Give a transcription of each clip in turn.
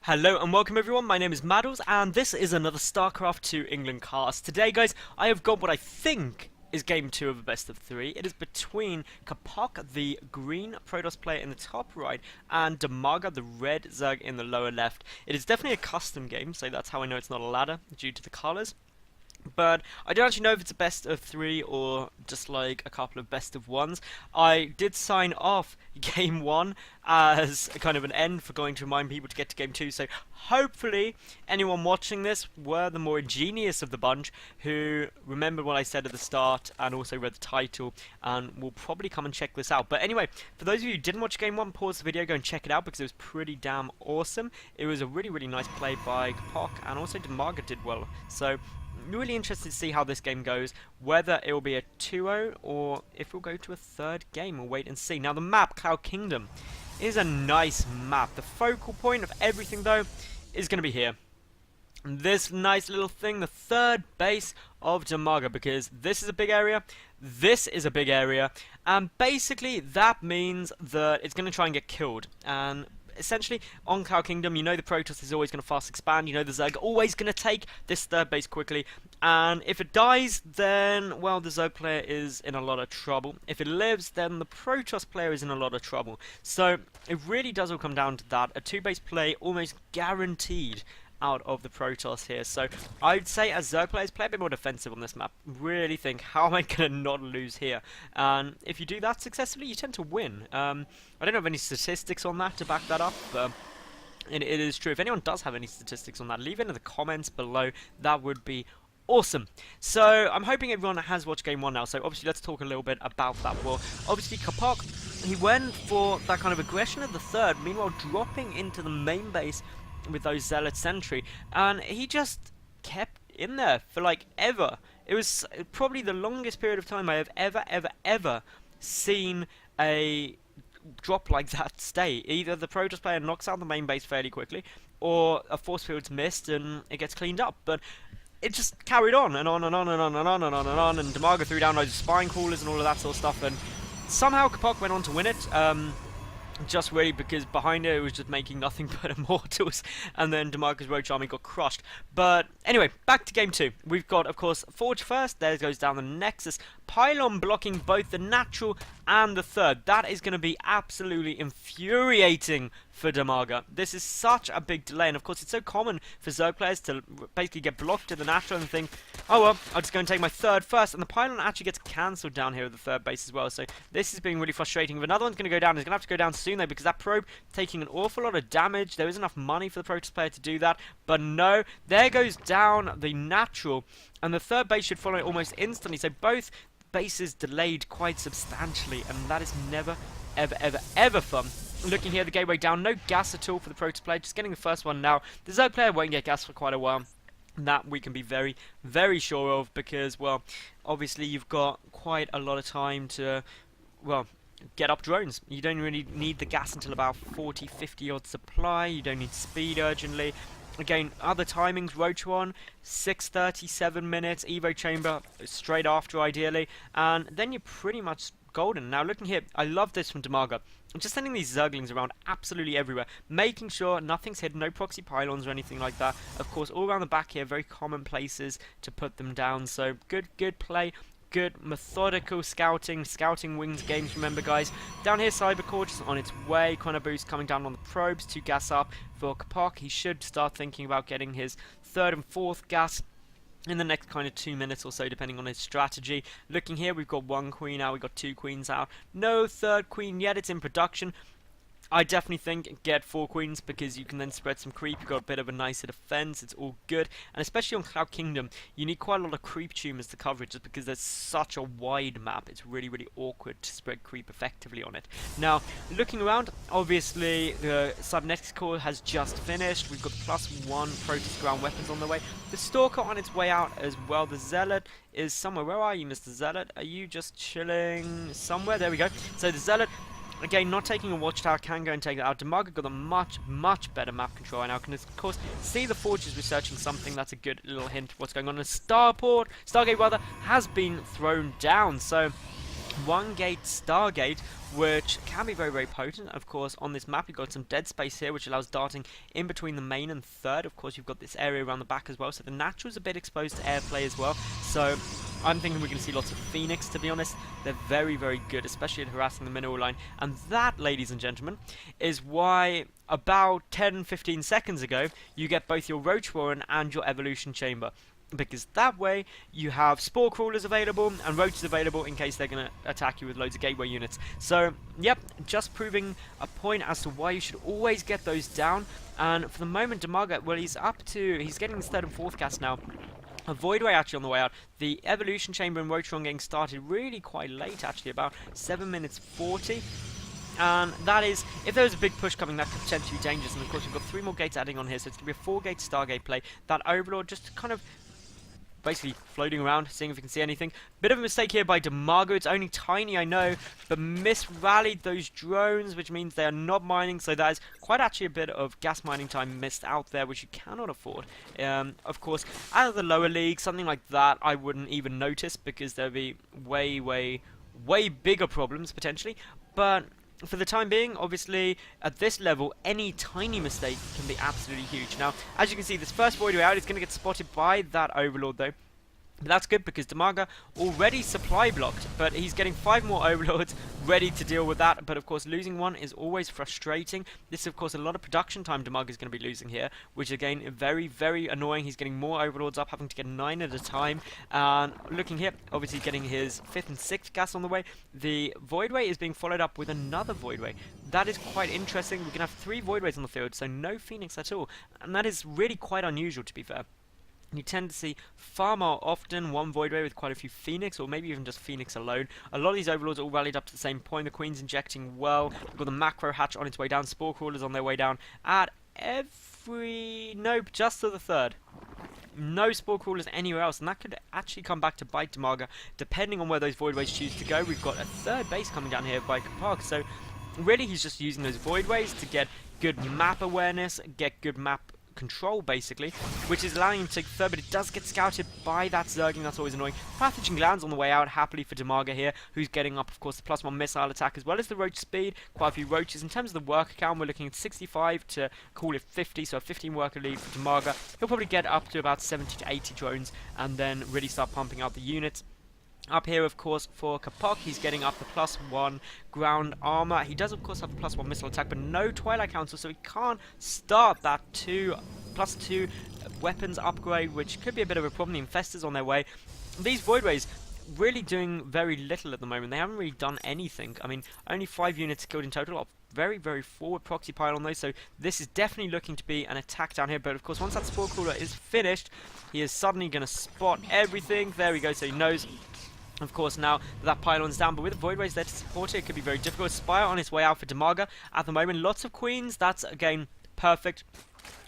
Hello and welcome everyone, my name is Madals and this is another StarCraft 2 England cast. Today guys, I have got what I think is game 2 of a best of 3. It is between Capoch, the green Protoss player in the top right, and DIMAGA, the red Zerg in the lower left. It is definitely a custom game, so that's how I know it's not a ladder, due to the colours. But I don't actually know if it's a best of 3 or just like a couple of best of 1s. I did sign off game 1 as a kind of an end for going to remind people to get to game 2, so hopefully anyone watching this were the more ingenious of the bunch who remembered what I said at the start and also read the title and will probably come and check this out. But anyway, for those of you who didn't watch game 1, pause the video, go and check it out because it was pretty damn awesome. It was a really nice play by Capoch and also DIMAGA did well. So really interested to see how this game goes, whether it will be a 2-0 or if we'll go to a third game. We'll wait and see. Now the map, Cloud Kingdom, is a nice map. The focal point of everything though is going to be here. This nice little thing, the third base of DIMAGA, because this is a big area, this is a big area, and basically that means that it's going to try and get killed. And essentially, on Cloud Kingdom, you know the Protoss is always going to fast expand, you know the Zerg always going to take this third base quickly, and if it dies, then, well, the Zerg player is in a lot of trouble. If it lives, then the Protoss player is in a lot of trouble. So, it really does all come down to that. A two-base play almost guaranteed out of the Protoss here. So I'd say as Zerg players, play a bit more defensive on this map. Really think, how am I going to not lose here? And if you do that successfully, you tend to win. I don't have any statistics on that to back that up, but it is true. If anyone does have any statistics on that, leave it in the comments below. That would be awesome. So I'm hoping everyone has watched game 1 now, so obviously let's talk a little bit about that. Well, obviously Capoch, he went for that kind of aggression at the third, meanwhile dropping into the main base with those Zealot sentry, and he just kept in there for like ever. It was probably the longest period of time I have ever seen a drop like that stay. Either the Protoss player knocks out the main base fairly quickly, or a force field's missed and it gets cleaned up. But it just carried on and on and on and on and on and on and on, and DIMAGA threw down loads of spine crawlers and all of that sort of stuff, and somehow Capoch went on to win it. Just really because behind it was just making nothing but immortals, and then DIMAGA's Roach Army got crushed. But anyway, back to game 2. We've got, of course, Forge first. There goes down the Nexus. Pylon blocking both the natural and the third. That is going to be absolutely infuriating for DIMAGA. This is such a big delay, and of course it's so common for Zerg players to basically get blocked to the natural and think, oh well, I'll just go and take my third first, and the Pylon actually gets cancelled down here at the third base as well, so this is being really frustrating. If another one's going to go down, it's going to have to go down soon though, because that probe taking an awful lot of damage. There is enough money for the Protoss player to do that, but no, there goes down the natural, and the third base should follow it almost instantly, so both bases delayed quite substantially, and that is never, ever fun. Looking here, the gateway down, no gas at all for the Protoss player, just getting the first one now. The Zerg player won't get gas for quite a while. That we can be very sure of, because, well, obviously you've got quite a lot of time to, well, get up drones. You don't really need the gas until about 40-50 odd supply. You don't need speed urgently. Again, other timings, Roach 1, 6:37 minutes, Evo Chamber straight after ideally, and then you're pretty much golden. Now looking here, I love this from DIMAGA. I'm just sending these Zerglings around absolutely everywhere, making sure nothing's hidden, no proxy pylons or anything like that. Of course, all around the back here, very common places to put them down, so good play. Good methodical scouting wings games, remember guys. Down here, Cybercore just on its way. Chrono Boost coming down on the probes to gas up for Capoch. He should start thinking about getting his third and fourth gas in the next kind of 2 minutes or so, depending on his strategy. Looking here, we've got one queen out, we've got 2 queens out. No third queen yet, it's in production. I definitely think get 4 queens, because you can then spread some creep. You've got a bit of a nicer defense. It's all good. And especially on Cloud Kingdom, you need quite a lot of creep tumors to cover it, just because there's such a wide map. It's really awkward to spread creep effectively on it. Now, looking around, obviously the Cybernetics core has just finished. We've got the +1 Protoss ground weapons on the way. The Stalker on its way out as well. The Zealot is somewhere. Where are you, Mr. Zealot? Are you just chilling somewhere? There we go. So the Zealot, again, not taking a watchtower, can go and take that out. DIMAGA got a much better map control, and now can of course see the Forges researching something. That's a good little hint of what's going on. And Stargate rather has been thrown down, so one gate Stargate, which can be very, very potent. Of course, on this map, you've got some dead space here, which allows darting in between the main and third. Of course, you've got this area around the back as well, so the natural's a bit exposed to airplay as well. So I'm thinking we're going to see lots of Phoenix, to be honest. They're very, very good, especially at harassing the mineral line. And that, ladies and gentlemen, is why about 10-15 seconds ago, you get both your Roach Warren and your Evolution Chamber. Because that way you have Spore Crawlers available and Roaches available in case they're going to attack you with loads of gateway units. So, yep, just proving a point as to why you should always get those down. And for the moment, DIMAGA, well, he's getting his 3rd and 4th cast now. A Void Ray actually on the way out. The Evolution Chamber and Roach getting started really quite late, actually, about 7 minutes 40. And that is, if there was a big push coming, that could potentially be dangerous. And of course, we've got 3 more gates adding on here, so it's going to be a 4-gate Stargate play. That Overlord just kind of basically floating around, seeing if we can see anything. Bit of a mistake here by DIMAGA. It's only tiny, I know, but misrallied those drones, which means they are not mining. So that is quite actually a bit of gas mining time missed out there, which you cannot afford. Of course, out of the lower league, something like that, I wouldn't even notice because there'd be way, way, way bigger problems potentially. But for the time being, obviously, at this level, any tiny mistake can be absolutely huge. Now, as you can see, this first Void Ray out is going to get spotted by that Overlord, though. But that's good because DIMAGA already supply blocked, but he's getting 5 more Overlords ready to deal with that. But of course, losing one is always frustrating. This is of course a lot of production time DIMAGA is going to be losing here, which again, very, very annoying. He's getting more Overlords up, having to get 9 at a time. And looking here, obviously getting his 5th and 6th gas on the way. The Void Ray is being followed up with another Void Ray. That is quite interesting. We can have 3 Void Rays on the field, so no Phoenix at all. And that is really quite unusual, to be fair. You tend to see far more often one Void Ray with quite a few Phoenix, or maybe even just Phoenix alone. A lot of these Overlords all rallied up to the same point. The Queen's injecting well. We've got the Macro Hatch on its way down. Spore Crawlers on their way down at every... Nope, just to the 3rd. No Spore Crawlers anywhere else, and that could actually come back to bite DIMAGA, depending on where those Void Rays choose to go. We've got a 3rd base coming down here by Capoch, so really he's just using those Void Rays to get good map awareness, get good map control basically, which is allowing him to take 3rd, but it does get scouted by that Zergling. That's always annoying. Pathogen Glands on the way out happily for DIMAGA here, who's getting up of course the +1 missile attack as well as the Roach speed. Quite a few Roaches. In terms of the worker count, we're looking at 65 to call it 50, so a 15 worker lead for DIMAGA. He'll probably get up to about 70 to 80 drones and then really start pumping out the units. Up here, of course, for Capoch, he's getting up the +1 ground armor. He does, of course, have the +1 missile attack, but no Twilight Council, so he can't start that +2 weapons upgrade, which could be a bit of a problem. The Infestors on their way. These Void Rays really doing very little at the moment. They haven't really done anything. I mean, only 5 units killed in total. Very, very forward proxy pile on those, so this is definitely looking to be an attack down here. But of course, once that Spore Crawler is finished, he is suddenly going to spot everything. There we go, so he knows. Of course, now that pylon's down, but with the Void Rays there to support it, it could be very difficult. Spire on its way out for DIMAGA at the moment. Lots of Queens, that's again perfect.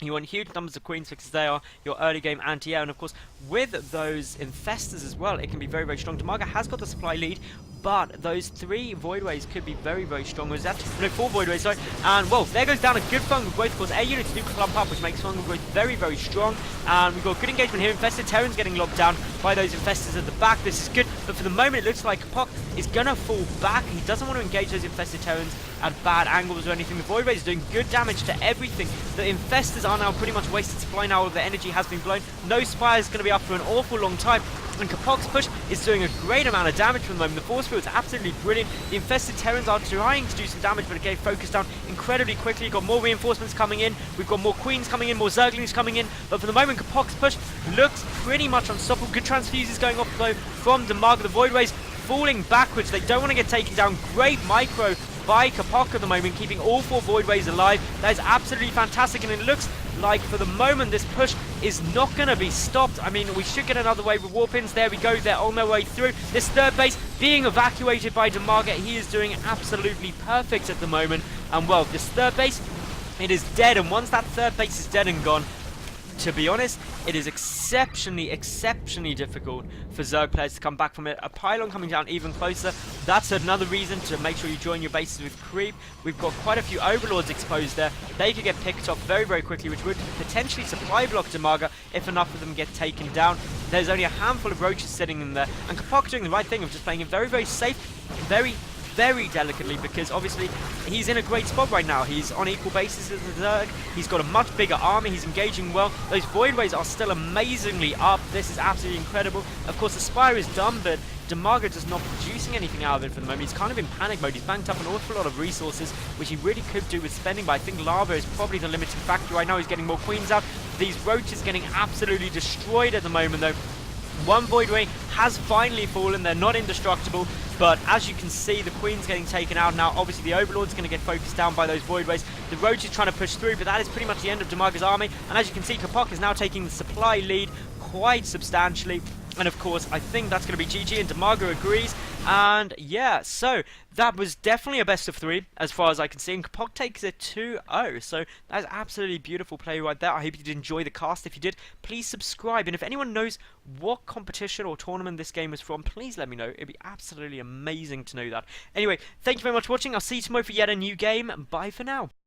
You want huge numbers of Queens because they are your early game anti-air, and of course with those Infestors as well, it can be very, very strong. DIMAGA has got the supply lead, but those 3 Void Rays could be very, very strong. There's actually no 4 Void Rays, sorry. And well, there goes down a good fungal growth. Of course, air units do clump up, which makes fungal growth very, very strong. And we've got good engagement here. Infested Terrans getting locked down by those Infestors at the back. This is good, but for the moment, it looks like Capoch is gonna fall back. He doesn't want to engage those Infested Terrans at bad angles or anything. The Void Rays are doing good damage to everything. The Infestors are now pretty much wasted supply now. All the energy has been blown. No Spire is going to be up for an awful long time. And Capoch's push is doing a great amount of damage for the moment. The force field is absolutely brilliant. The Infested Terrans are trying to do some damage, but again, focused down incredibly quickly. Got more reinforcements coming in. We've got more Queens coming in, more Zerglings coming in. But for the moment, Capoch's push looks pretty much unstoppable. Good transfuses going off though from DIMAGA. The Void Rays falling backwards. They don't want to get taken down. Great micro by Capoch at the moment, keeping all 4 Void Rays alive. That is absolutely fantastic, and it looks like for the moment this push is not going to be stopped. I mean, we should get another wave of Warpins. There we go, they're on their way through. This 3rd base being evacuated by DIMAGA. He is doing absolutely perfect at the moment. And well, this 3rd base, it is dead, and once that 3rd base is dead and gone, to be honest, it is exceptionally difficult for Zerg players to come back from it. A pylon coming down even closer. That's another reason to make sure you join your bases with creep. We've got quite a few overlords exposed there. They could get picked off very quickly, which would potentially supply block DIMAGA if enough of them get taken down. There's only a handful of roaches sitting in there, and Capoch doing the right thing of just playing it very safe, very delicately, because obviously he's in a great spot right now. He's on equal basis as the Zerg. He's got a much bigger army. He's engaging well. Those Voidways are still amazingly up. This is absolutely incredible. Of course, the Spire is done, but DIMAGA just not producing anything out of it for the moment. He's kind of in panic mode. He's banked up an awful lot of resources, which he really could do with spending, but I think lava is probably the limiting factor right now. He's getting more queens out. These roaches getting absolutely destroyed at the moment, though. One Voidway has finally fallen. They're not indestructible, but as you can see, the Queen's getting taken out now. Obviously, the Overlord's going to get focused down by those Voidways. The Roach is trying to push through, but that is pretty much the end of DIMAGA's army. And as you can see, Capoch is now taking the supply lead quite substantially. And of course, I think that's going to be GG, and DIMAGA agrees. And yeah, so that was definitely a best of 3 as far as I can see. And Capoch takes it 2-0. So that's absolutely beautiful play right there. I hope you did enjoy the cast. If you did, please subscribe. And if anyone knows what competition or tournament this game was from, please let me know. It'd be absolutely amazing to know that. Anyway, thank you very much for watching. I'll see you tomorrow for yet a new game. Bye for now.